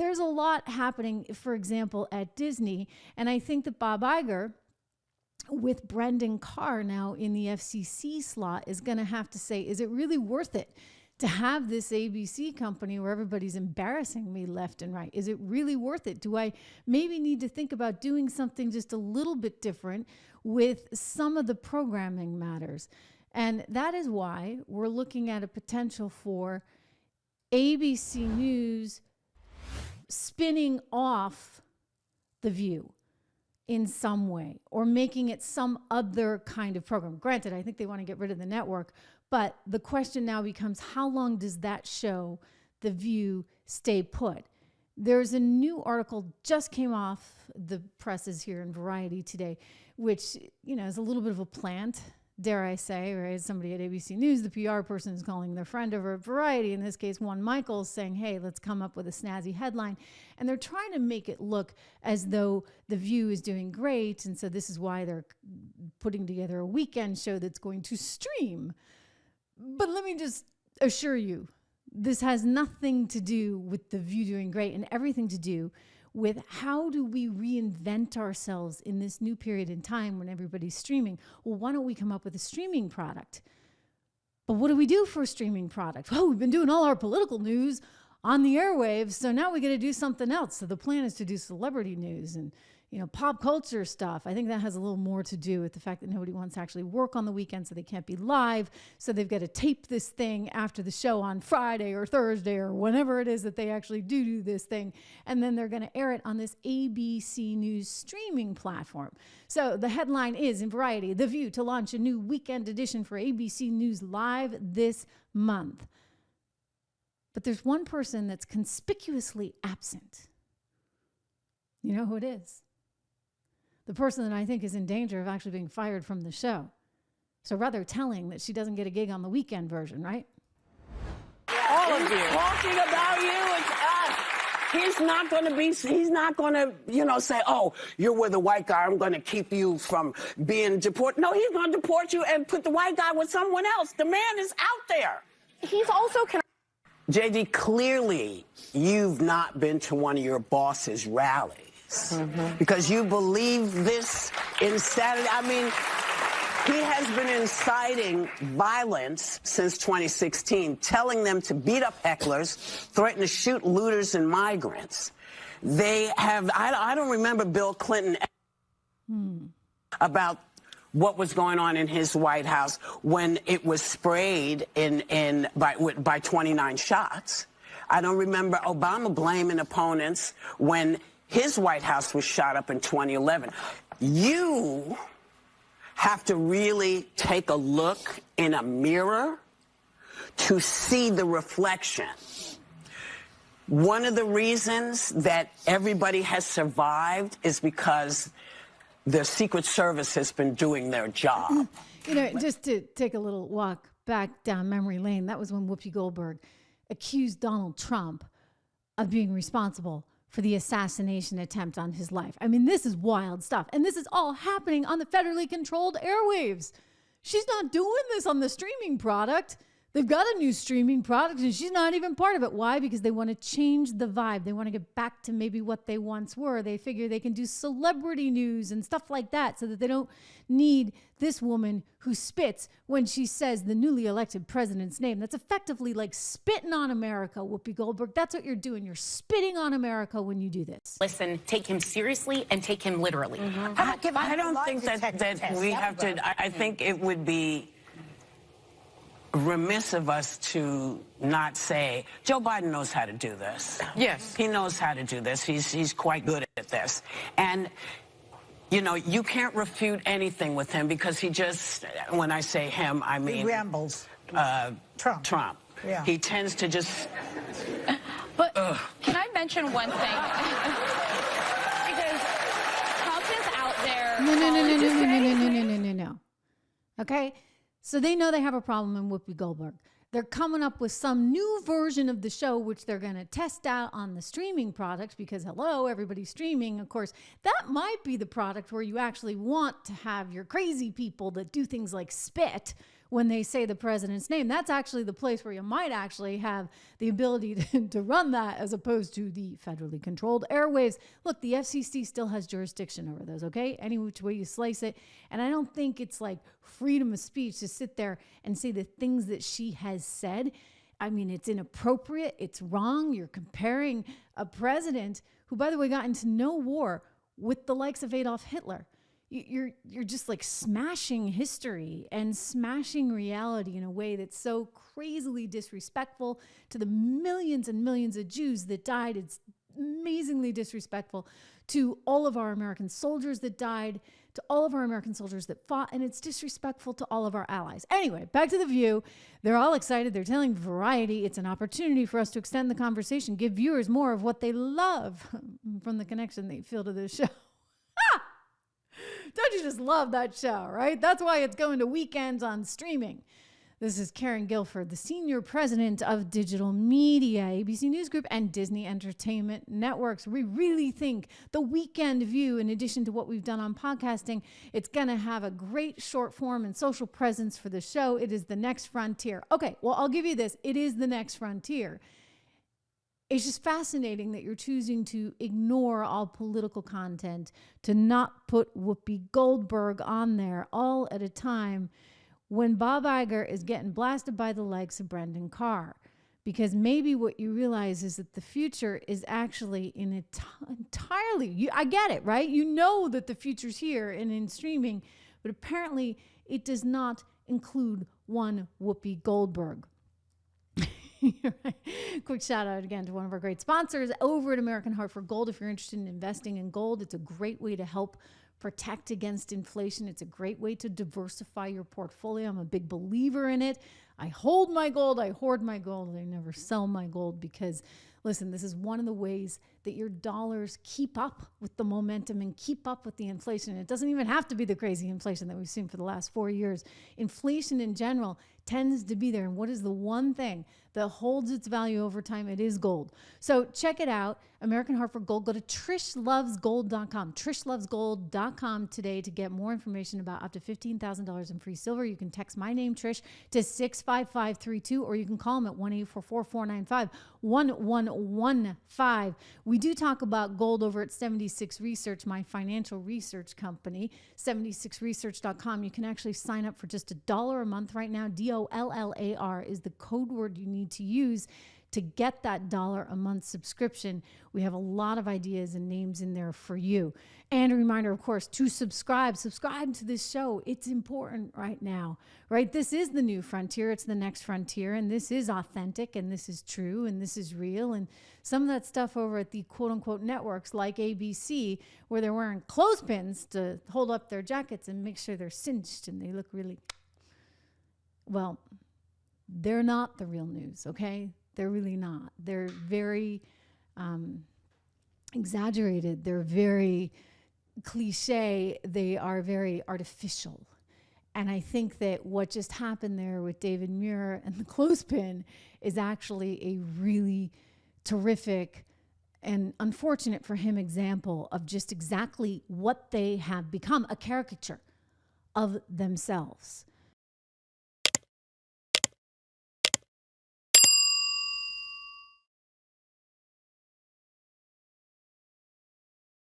there's a lot happening, for example, at Disney. And I think that Bob Iger, with Brendan Carr now in the FCC slot, is going to have to say, is it really worth it to have this ABC company where everybody's embarrassing me left and right? Is it really worth it? Do I maybe need to think about doing something just a little bit different with some of the programming matters? And that is why we're looking at a potential for ABC News spinning off The View in some way, or making it some other kind of program. Granted, I think they want to get rid of the network, but the question now becomes, how long does that show, The View, stay put? There's a new article just came off the presses here in Variety today, which, you know, is a little bit of a plant, dare I say, right? Somebody at ABC News, the PR person is calling their friend over at Variety, in this case, Juan Michaels, saying, hey, let's come up with a snazzy headline. And they're trying to make it look as though The View is doing great. And so this is why they're putting together a weekend show that's going to stream. But let me just assure you, this has nothing to do with The View doing great and everything to do with how do we reinvent ourselves in this new period in time when everybody's streaming. Well, why don't we come up with a streaming product? But what do we do for a streaming product? Well, we've been doing all our political news on the airwaves, so now we got to do something else. So the plan is to do celebrity news and, you know, pop culture stuff. I think that has a little more to do with the fact that nobody wants to actually work on the weekend, so they can't be live. So they've got to tape this thing after the show on Friday or Thursday or whenever it is that they actually do this thing. And then they're going to air it on this ABC News streaming platform. So the headline is in Variety, The View to launch a new weekend edition for ABC News Live this month. But there's one person that's conspicuously absent. You know who it is? The person that I think is in danger of actually being fired from the show. So rather telling that she doesn't get a gig on the weekend version, right? All of you. Talking about you, it's us. He's not going to, you know, say, oh, you're with a white guy, I'm going to keep you from being deported. No, he's going to deport you and put the white guy with someone else. The man is out there. He's also... JD, clearly you've not been to one of your boss's rallies. Because you believe this insanity. I mean, he has been inciting violence since 2016, telling them to beat up hecklers, threaten to shoot looters and migrants. They have, I don't remember Bill Clinton about what was going on in his White House when it was sprayed by 29 shots. I don't remember Obama blaming opponents when his White House was shot up in 2011. You have to really take a look in a mirror to see the reflection. One of the reasons that everybody has survived is because the Secret Service has been doing their job. You know, just to take a little walk back down memory lane, that was when Whoopi Goldberg accused Donald Trump of being responsible for the assassination attempt on his life. I mean, this is wild stuff. And this is all happening on the federally controlled airwaves. She's not doing this on the streaming product. They've got a new streaming product and she's not even part of it. Why? Because they want to change the vibe. They want to get back to maybe what they once were. They figure they can do celebrity news and stuff like that so that they don't need this woman who spits when she says the newly elected president's name. That's effectively like spitting on America, Whoopi Goldberg. That's what you're doing. You're spitting on America when you do this. Listen, take him seriously and take him literally. I don't think that we have to, I think it would be remiss of us to not say Joe Biden knows how to do this. Yes. He knows how to do this. He's quite good at this. And, you know, you can't refute anything with him because he just, when I say him, I mean... He rambles. Trump. Yeah. He tends to just... But can I mention one thing? Because Trump is out there... No. Okay? So they know they have a problem in Whoopi Goldberg. They're coming up with some new version of the show, which they're going to test out on the streaming product because, hello, everybody's streaming. Of course, that might be the product where you actually want to have your crazy people that do things like spit when they say the president's name. That's actually the place where you might actually have the ability to run that, as opposed to the federally controlled airwaves. Look, the FCC still has jurisdiction over those, okay? Any which way you slice it. And I don't think it's like freedom of speech to sit there and say the things that she has said. I mean, it's inappropriate. It's wrong. You're comparing a president who, by the way, got into no war with the likes of Adolf Hitler. You're just like smashing history and smashing reality in a way that's so crazily disrespectful to the millions and millions of Jews that died. It's amazingly disrespectful to all of our American soldiers that died, to all of our American soldiers that fought, and it's disrespectful to all of our allies. Anyway, back to The View. They're all excited. They're telling Variety it's an opportunity for us to extend the conversation, give viewers more of what they love from the connection they feel to this show. Don't you just love that show, right? That's why it's going to weekends on streaming. This is Karen Guilford, the senior president of digital media, ABC News Group, and Disney Entertainment Networks. We really think the Weekend View, in addition to what we've done on podcasting, it's going to have a great short form and social presence for the show. It is the next frontier. Okay, well, I'll give you this. It is the next frontier. It's just fascinating that you're choosing to ignore all political content, to not put Whoopi Goldberg on there, all at a time when Bob Iger is getting blasted by the likes of Brendan Carr. Because maybe what you realize is that the future is actually in entirely, I get it, right? You know that the future's here and in streaming, but apparently it does not include one Whoopi Goldberg. Quick shout out again to one of our great sponsors over at American Hartford Gold. If you're interested in investing in gold, it's a great way to help protect against inflation. It's a great way to diversify your portfolio. I'm a big believer in it. I hold my gold. I hoard my gold. I never sell my gold because, listen, this is one of the ways that your dollars keep up with the momentum and keep up with the inflation. It doesn't even have to be the crazy inflation that we've seen for the last 4 years. Inflation in general tends to be there. And what is the one thing that holds its value over time? It is gold. So check it out, American Hartford Gold. Go to trishlovesgold.com, trishlovesgold.com today to get more information about up to $15,000 in free silver. You can text my name, Trish, to 65532, or you can call them at 1-844-495-1115. We do talk about gold over at 76 Research, my financial research company, 76research.com. You can actually sign up for just $1 a month right now. DOLLAR is the code word you need to use to get that $1 a month subscription. We have a lot of ideas and names in there for you. And a reminder, of course, to subscribe to this show. It's important right now, right? This is the new frontier. It's the next frontier. And this is authentic, and this is true, and this is real. And some of that stuff over at the quote unquote networks like ABC, where they're wearing clothespins to hold up their jackets and make sure they're cinched and they look really, well, they're not the real news, okay? They're really not. They're very exaggerated. They're very cliche. They are very artificial. And I think that what just happened there with David Muir and the clothespin is actually a really terrific and unfortunate for him example of just exactly what they have become, a caricature of themselves.